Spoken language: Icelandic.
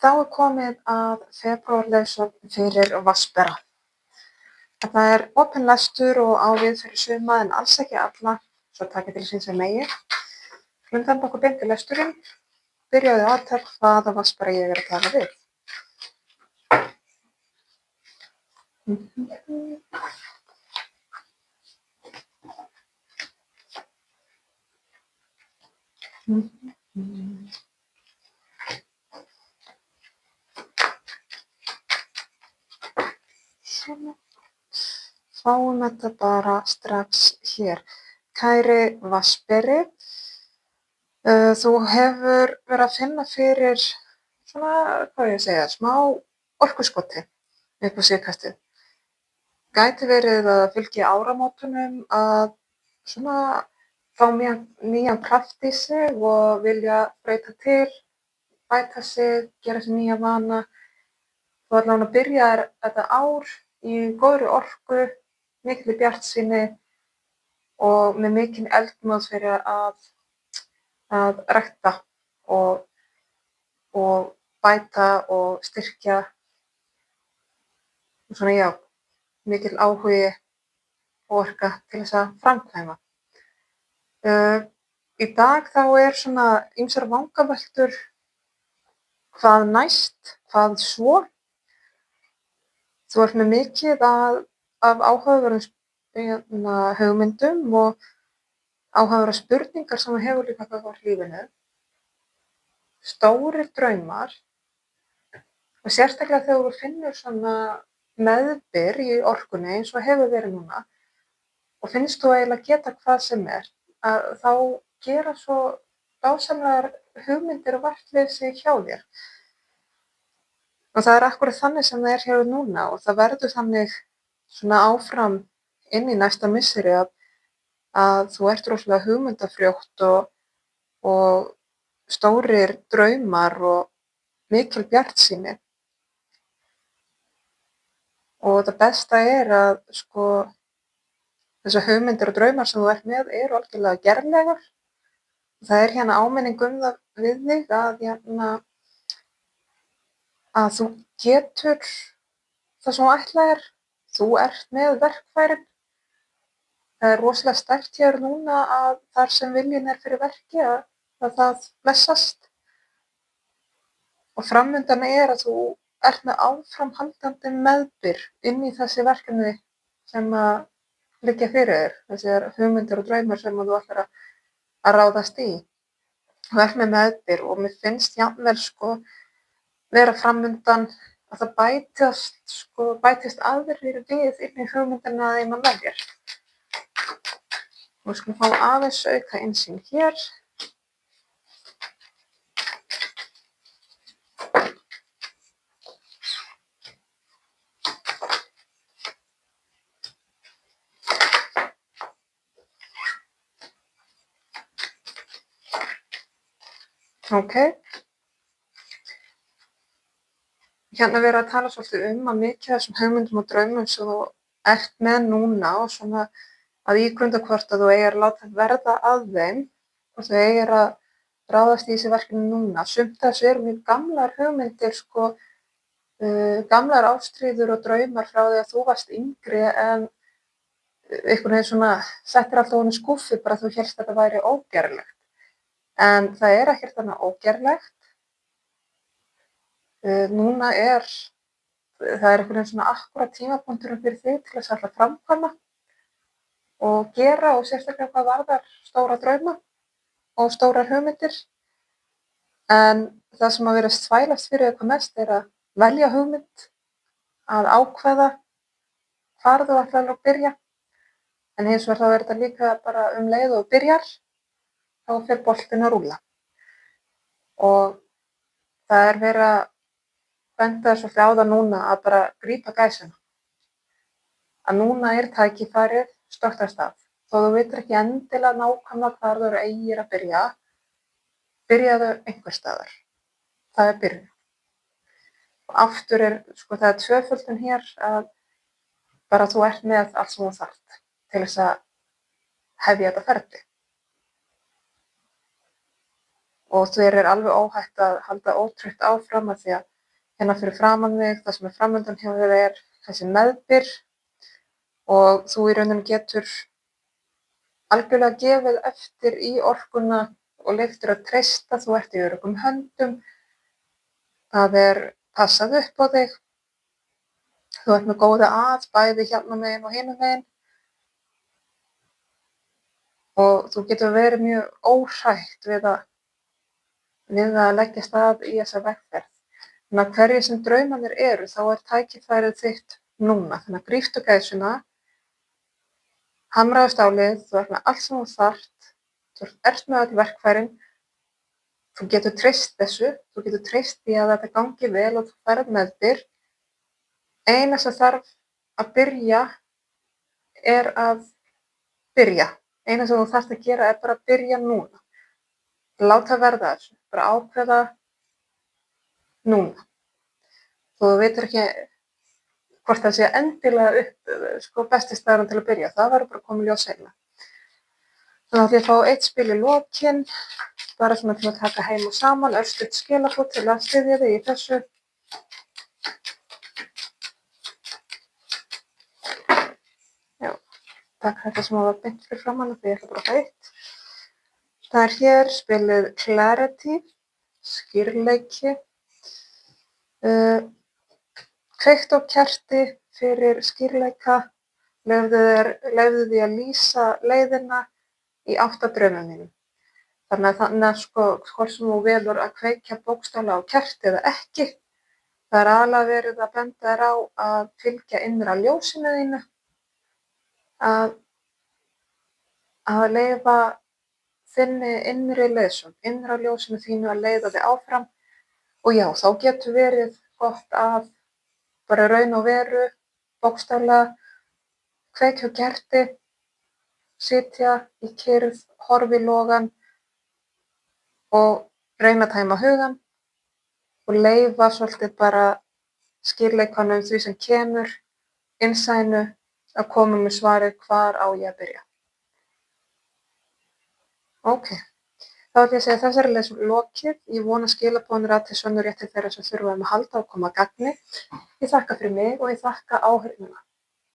Þá er komið að febrúarleiðsögn fyrir vatnsbera. Þetta er opinn lestur og á við fyrir suma en alls ekki alla, svo takið til síns megið. Skulum þamba okkur beint í lesturinn. Byrjaðu á athöfn hvaða vatnsbera ég er að tala við. Svona. Fáum þetta bara strax hér. Kæri vatnsberi, þú hefur verið að finna fyrir svona, hvað ég að segja, smá orkuskoti upp á síðkastið. Gæti verið að fylgja áramótunum að svona fá nýjan kraft í sig og vilja breyta til, bæta sig, gera sér nýja vana. Þú allavega byrjar þetta ár í góðri orku, mikilli bjartsýni og með mikinn eldmóð fyrir að rækta og bæta og styrkja. Og svona já, mikill áhugi og orka til þess að framkvæma. Í dag þá er svona ýmsar vangaveltur, hvað næst, hvað svo. Þú ert með mikið af áhugaverðum hugmyndum og áhugaverðar spurningar sem þú hefur líka gagnvart lífinu. Stórir draumar og sérstaklega þegar þú finnur svona meðbyr í orkunni eins og hefur verið núna og finnst þú eiginlega geta hvað sem er, að þá gera svo dásamlegar hugmyndir og vartleysi hjá þér. Og það er akkúrat þannig sem það er hér núna og það verður þannig svona áfram inn í næsta misseri að þú ert rosalega hugmyndafrjótt og stórir draumar og mikil bjartsýni. Og það besta er að sko þessar hugmyndir og draumar sem þú ert með eru algjörlega gerlegar. Það er hérna áminning það við þig að þú getur það sem þú ætlaðir, þú ert með verkfærin. Það er rosalega sterkt hér núna að þar sem viljinn er fyrir verki að það blessast. Og framundan er að þú ert með áframhaldandi meðbyr inn í þessi verkefni sem að liggja fyrir þér, þessar hugmyndir og draumar sem þú ætlar að ráðast í. Þú ert með meðbyr og mér finnst jafnvel sko vera framundan að það bætist aðrir við inn í hugmyndina þína með þér. Og skulum fá aðeins auka innsýn hér. Ok. Hérna verið að tala svolítið að mikið af þessum hugmyndum og draumum sem þú ert með núna og svona að ígrunda hvort að þú eigir að láta verða að þeim og þú eigir að ráðast í þessi verkefni núna. Sumt þessu eru mjög gamlar hugmyndir sko, gamlar ástríður og draumar frá því að þú varst yngri en einhvern veginn svona settir alltaf ofan í skúffu bara þú hélst að þetta væri ógerlegt. En það er ekkert annað ógerlegt. Núna það er einhvern veginn svona akkúrat tímapunkturinn fyrir þig til þess að ætla að framkvæma og gera og sérstaklega hvað varðar stóra drauma og stórar hugmyndir. En það sem að vera þvælast fyrir eitthvað mest er að velja hugmynd, að ákveða hvar þú ætlar að byrja. En hins vegar þá er þetta líka bara leið og byrjar, þá fer boltinn að rúlla. Og það er verið að benda svolítið á það núna að bara grípa gæsina. Að núna er tækifærið stökkt af stað. Þó þú vitir ekki endilega nákvæmlega hvar þú eigir að byrja, byrjaðu einhvers staðar. Það er byrjun. Og aftur það er tvöföldun hér að bara þú ert með allt sem þú þarft til þess að hefja þetta ferli. Og þér er alveg óhætt að halda ótryggt áfram af því að hérna fyrir framan þig, það sem er framundan hjá þér er þessi meðbyr og þú í rauninni getur algjörlega gefið eftir í orkuna og leyftir að treysta, þú ert í öruggum höndum, það er passað upp á þig, þú ert með góða að bæði hérna megin og hinum megin og þú getur verið mjög óhrætt við að leggja stað í þessa vegferð. Þannig að hverjir sem draumarnir eru, þá er tækifærið þitt núna. Þannig að gríptu gæsuna, hamraðu stálið, þú ert með allt sem þú þarft, þú ert með öll verkfærin, þú getur treyst þessu, þú getur treyst því að þetta gangi vel og þú ferð meðbyr. Eina sem þarf að byrja er að byrja. Eina sem þú þarft að gera er bara að byrja núna. Láta verða þessu, bara ákveða núna. Þú veitir ekki hvort það sé endilega upp besti staðurinn til að byrja, það verður bara að koma í ljós seinna. Þannig að þið fá eitt spil í lokin, bara svona til að taka heim og saman, örstutt skilaboð til að styðja þig í þessu. Já, takk þetta sem var beint fyrir framan því ég ætla bara að fá eitt. Það er hér spilið Clarity, skýrleiki. Kveikt á kerti fyrir skýrleika, leyfðu því að lýsa leiðina í átt að draumum þínum. Þannig að hvort sem þú velur að kveikja bókstaflega á kerti eða ekki, það er aðallega verið að benda þér á að fylgja innra ljósinu þínu, að leyfa þinni innri leiðsögn, innra ljósinu þínu að leiða þig áfram. Og já, þá getur verið gott að bara raun og veru, bókstaflega, kveikja á kerti, sitja í kyrrð, horfa í logann og reyna að tæma hugann og leyfa svolítið bara skýrleikanum því sem kemur, innsæinu, að koma með svarið hvar á ég að byrja. Ok. Þá ætla ég að segja þessari leið lokið. Ég vona skilaboðin rati sönnu rétt til þeirra sem þurfa að halda og koma að gagni. Ég þakka fyrir mig og ég þakka áheyrnina.